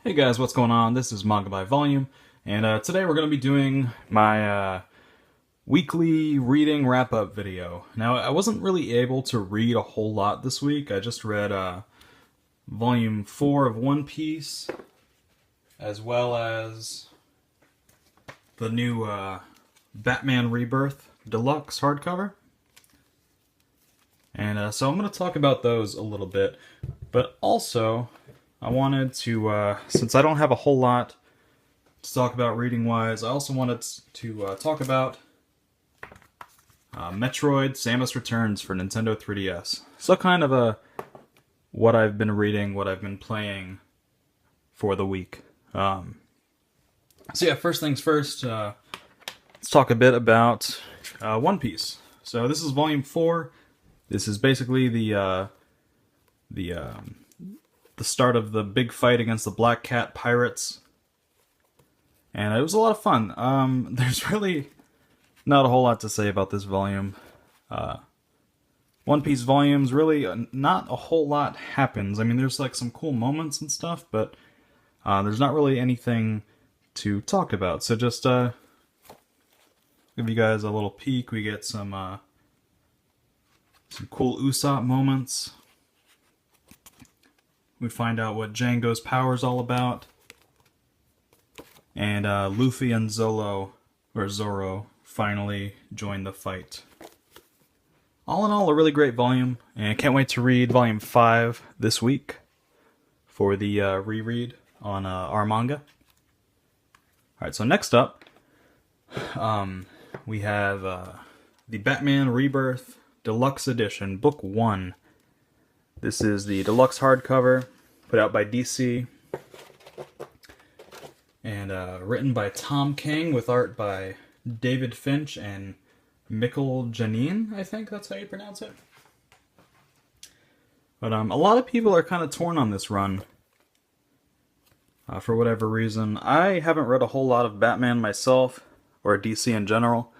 Hey guys, what's going on? This is Manga by Volume, and today we're going to be doing my weekly reading wrap-up video. Now, I wasn't really able to read a whole lot this week. I just read Volume 4 of One Piece, as well as the new Batman Rebirth Deluxe hardcover. And so I'm going to talk about those a little bit, but also I wanted to, since I don't have a whole lot to talk about reading-wise, I also wanted to talk about Metroid Samus Returns for Nintendo 3DS. So kind of what I've been reading, what I've been playing for the week. So yeah, first things first, let's talk a bit about One Piece. So this is Volume 4. This is basically the start of the big fight against the Black Cat pirates, and it was a lot of fun. There's really not a whole lot to say about this volume. One Piece volumes, really not a whole lot happens. I mean, there's like some cool moments and stuff, but there's not really anything to talk about. So just give you guys a little peek. We get some cool Usopp moments. We find out what Django's power is all about. And Luffy and Zoro finally join the fight. All in all, a really great volume, and I can't wait to read Volume 5 this week for the reread on our manga. Alright, so next up, we have the Batman Rebirth Deluxe Edition, Book 1. This is the deluxe hardcover, put out by DC, and written by Tom King, with art by David Finch and Mikkel Janine, I think that's how you pronounce it. But a lot of people are kind of torn on this run, for whatever reason. I haven't read a whole lot of Batman myself, or DC in general,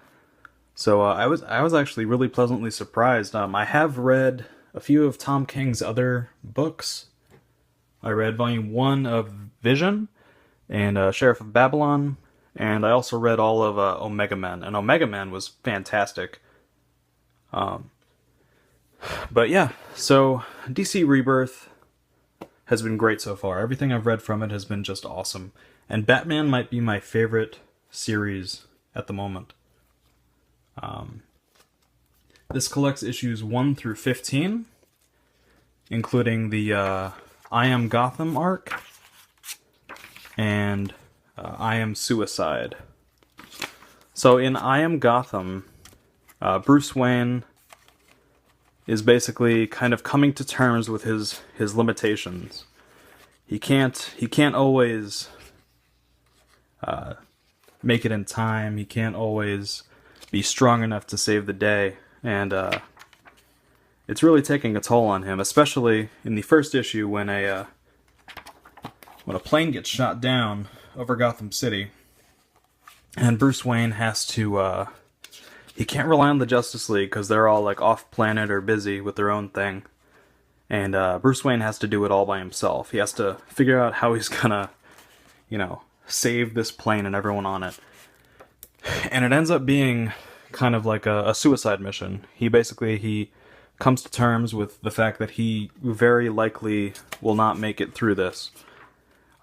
so I was actually really pleasantly surprised. I have read a few of Tom King's other books. I read Volume 1 of Vision and Sheriff of Babylon, and I also read all of Omega Man, and Omega Man was fantastic. But yeah, so DC Rebirth has been great so far. Everything I've read from it has been just awesome, and Batman might be my favorite series at the moment. This collects issues 1 through 15, including the I Am Gotham Arc and I Am Suicide. So in I Am Gotham, Bruce Wayne is basically kind of coming to terms with his limitations. He can't always make it in time. He can't always be strong enough to save the day. And it's really taking a toll on him, especially in the first issue when a plane gets shot down over Gotham City, and Bruce Wayne has to, he can't rely on the Justice League because they're all like off planet or busy with their own thing, and Bruce Wayne has to do it all by himself. He has to figure out how he's gonna, save this plane and everyone on it, and it ends up being kind of like a suicide mission. He comes to terms with the fact that he very likely will not make it through this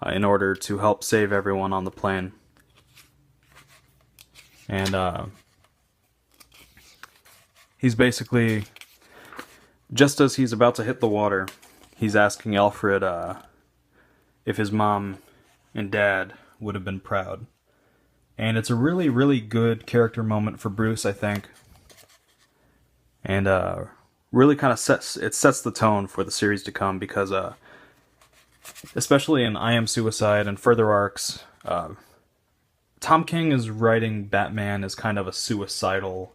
in order to help save everyone on the plane. And he's basically, just as he's about to hit the water, he's asking Alfred if his mom and dad would have been proud. And it's a really, really good character moment for Bruce, I think. And really kind of sets the tone for the series to come, because especially in I Am Suicide and further arcs, Tom King is writing Batman as kind of a suicidal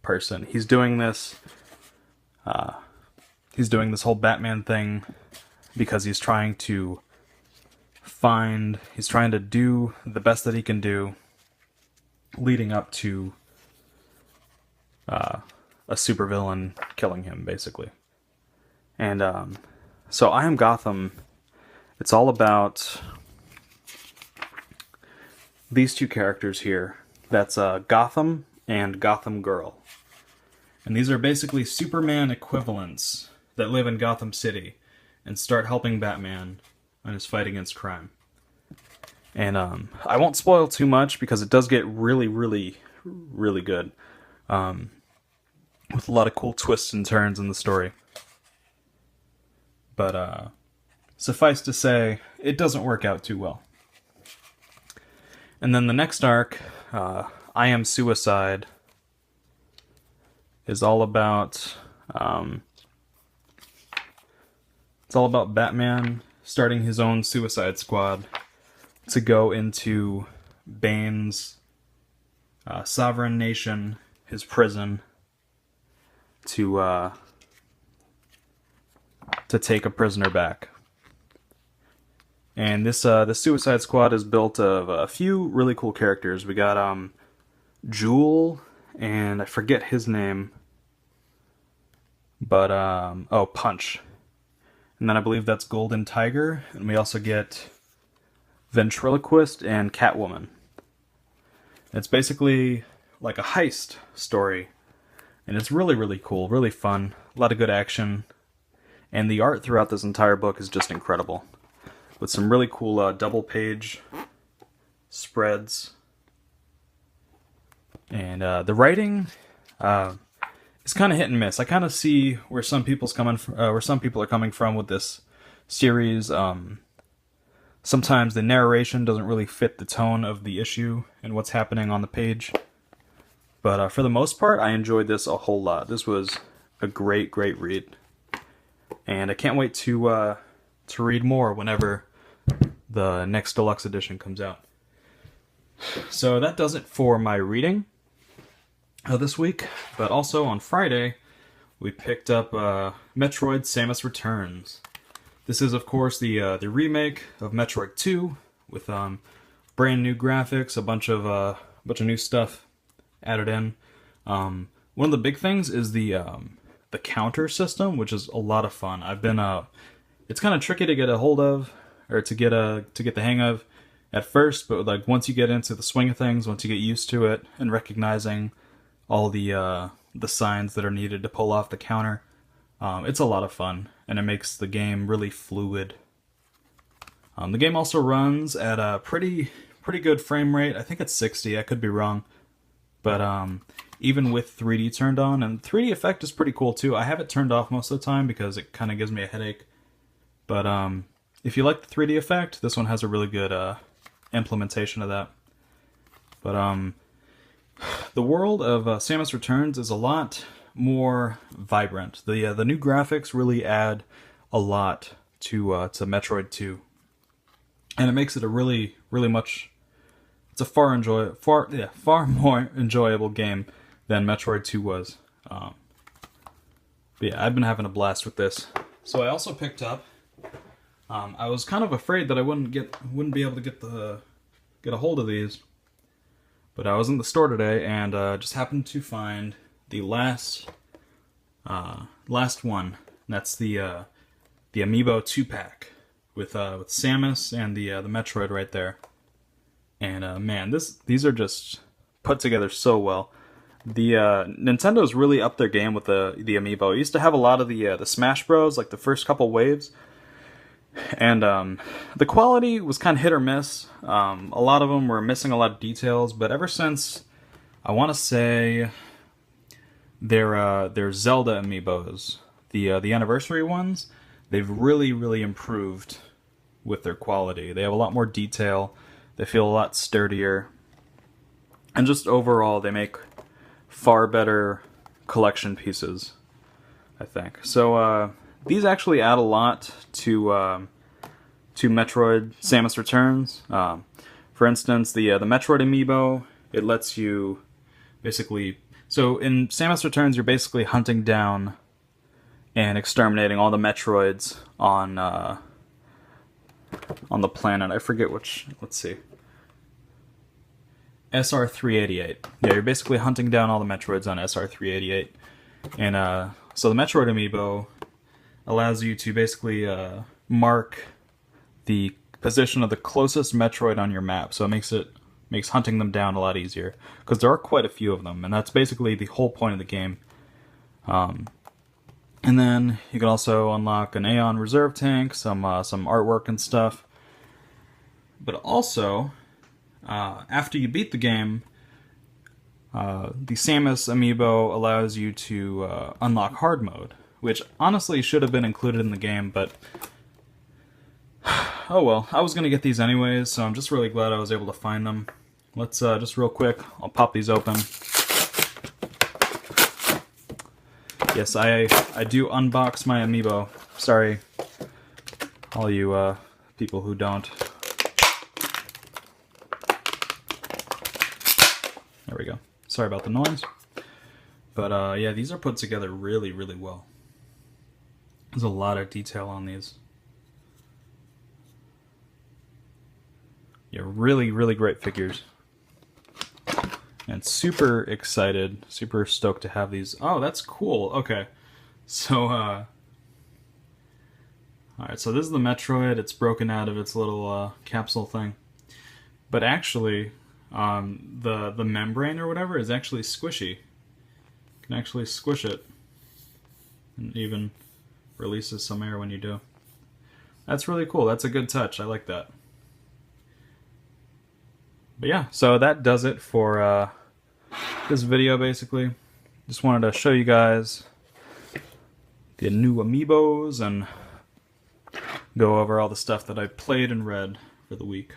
person. He's doing this whole Batman thing because he's trying to do the best that he can do leading up to a supervillain killing him, basically. And so I Am Gotham, it's all about these two characters here. That's Gotham and Gotham Girl. And these are basically Superman equivalents that live in Gotham City and start helping Batman on his fight against crime. And I won't spoil too much because it does get really, really, really good. With a lot of cool twists and turns in the story. But suffice to say, it doesn't work out too well. And then the next arc, I Am Suicide, is all about it's all about Batman starting his own Suicide Squad to go into Bane's sovereign nation, his prison, to take a prisoner back. And this the Suicide Squad is built of a few really cool characters. We got Jewel, and I forget his name, but Punch. And then I believe that's Golden Tiger, and we also get Ventriloquist and Catwoman. It's basically like a heist story, and it's really, really cool, really fun, a lot of good action, and the art throughout this entire book is just incredible, with some really cool double-page spreads. And the writing is kind of hit and miss. I kind of see where some people's where some people are coming from with this series. Sometimes the narration doesn't really fit the tone of the issue and what's happening on the page. But for the most part, I enjoyed this a whole lot. This was a great, great read, and I can't wait to read more whenever the next deluxe edition comes out. So that does it for my reading this week. But also on Friday, we picked up Metroid: Samus Returns. This is, of course, the remake of Metroid 2 with brand new graphics, a bunch of new stuff added in. One of the big things is the counter system, which is a lot of fun. It's kind of tricky to get a hold of, or to get the hang of at first, but like once you get into the swing of things, once you get used to it and recognizing all the signs that are needed to pull off the counter, it's a lot of fun, and it makes the game really fluid. The game also runs at a pretty good frame rate. I think it's 60. I could be wrong, but even with 3D turned on, and 3D effect is pretty cool too. I have it turned off most of the time because it kind of gives me a headache. But if you like the 3D effect, this one has a really good implementation of that. But the world of Samus Returns is a lot more vibrant. The new graphics really add a lot to Metroid 2, and it makes it a really much. It's a far more enjoyable game than Metroid 2 was. But yeah, I've been having a blast with this. So I also picked up. I was kind of afraid that I wouldn't be able to get a hold of these, but I was in the store today and just happened to find the last one. And that's the Amiibo 2-pack with Samus and the Metroid right there. And man, these are just put together so well. The Nintendo's really upped their game with the Amiibo. It used to have a lot of the Smash Bros, like the first couple waves, and the quality was kind of hit or miss. A lot of them were missing a lot of details, but ever since, I want to say, their Zelda Amiibos, the anniversary ones, they've really improved with their quality. They have a lot more detail. They feel a lot sturdier, and just overall, they make far better collection pieces, I think. So these actually add a lot to Metroid: Samus Returns. For instance, the Metroid Amiibo, it lets you basically. So in Samus Returns, you're basically hunting down and exterminating all the Metroids on the planet. I forget which. Let's see. SR388. Yeah, you're basically hunting down all the Metroids on SR388. And so the Metroid Amiibo allows you to basically mark the position of the closest Metroid on your map. So it makes it makes hunting them down a lot easier, because there are quite a few of them, and that's basically the whole point of the game. And then you can also unlock an Aeon reserve tank, some artwork and stuff. But also, after you beat the game, the Samus amiibo allows you to unlock hard mode, which honestly should have been included in the game, but oh well. I was going to get these anyways, so I'm just really glad I was able to find them. Let's just real quick, I'll pop these open. Yes, I do unbox my amiibo. Sorry, all you people who don't. There we go. Sorry about the noise. But yeah, these are put together really, really well. There's a lot of detail on these. Yeah, really, really great figures. And super excited, super stoked to have these. Oh, that's cool. Okay. So, alright, so this is the Metroid. It's broken out of its little capsule thing. But actually, the membrane or whatever is actually squishy. You can actually squish it. And even releases some air when you do. That's really cool. That's a good touch. I like that. But yeah, so that does it for this video, basically. Just wanted to show you guys the new amiibos and go over all the stuff that I played and read for the week.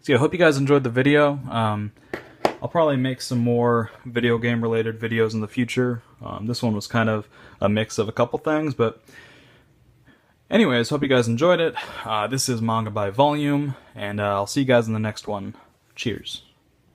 So yeah, I hope you guys enjoyed the video. I'll probably make some more video game related videos in the future. This one was kind of a mix of a couple things, but anyways, hope you guys enjoyed it. This is Manga by Volume, and I'll see you guys in the next one. Cheers.